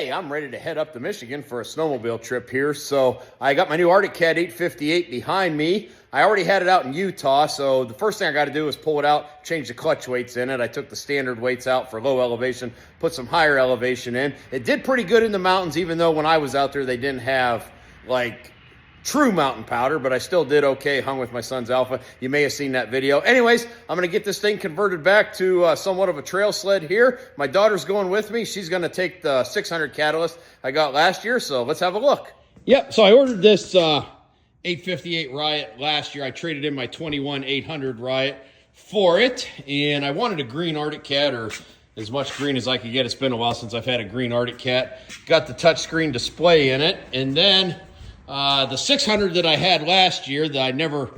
Hey, I'm ready to head up to Michigan for a snowmobile trip here. So I got my new Arctic Cat 858 behind me. I already had it out in Utah, so the first thing I got to do is pull it out, change the clutch weights in it. I took the standard weights out for low elevation, put some higher elevation in. It did pretty good in the mountains, even though when I was out there, they didn't have like true mountain powder, but I still did okay, hung with my son's Alpha. You may have seen that video. Anyways, I'm going to get this thing converted back to somewhat of a trail sled here. My daughter's going with me. She's going to take the 600 Catalyst I got last year, so let's have a look. Yep, so I ordered this 858 Riot last year. I traded in my 21 800 Riot for it, and I wanted a green Arctic Cat, or as much green as I could get. It's been a while since I've had a green Arctic Cat. Got the touchscreen display in it, and then the 600 that I had last year, that I never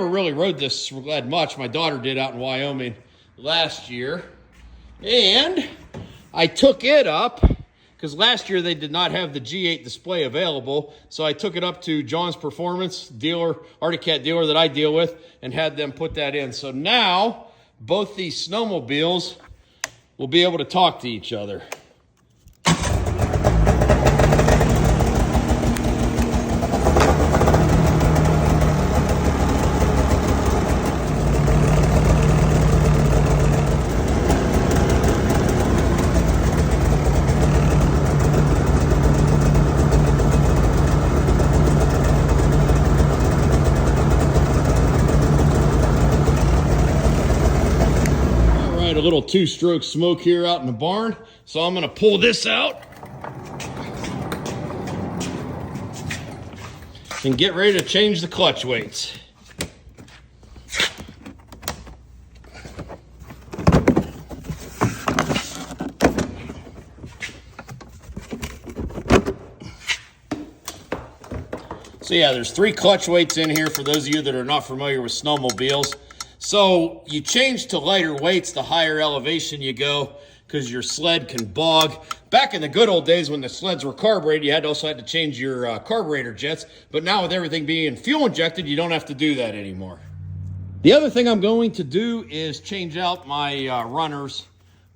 really rode this sled much. My daughter did out in Wyoming last year. And I took it up, because last year they did not have the G8 display available. So I took it up to John's Performance dealer, Arctic Cat dealer that I deal with, and had them put that in. So now both these snowmobiles will be able to talk to each other. A little two-stroke smoke here out in the barn, so I'm going to pull this out and get ready to change the clutch weights. So yeah, there's 3 clutch weights in here for those of you that are not familiar with snowmobiles. So you change to lighter weights the higher elevation you go, because your sled can bog. Back in the good old days when the sleds were carbureted, you also had to change your carburetor jets. But now with everything being fuel injected, you don't have to do that anymore. The other thing I'm going to do is change out my runners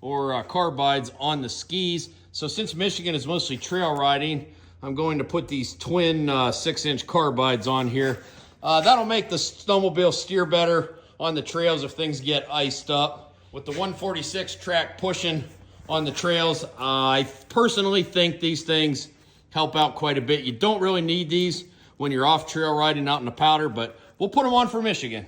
or carbides on the skis. So since Michigan is mostly trail riding, I'm going to put these twin 6-inch carbides on here. That'll make the snowmobile steer better on the trails if things get iced up. With the 146 track pushing on the trails, I personally think these things help out quite a bit. You don't really need these when you're off trail riding out in the powder, but we'll put them on for Michigan.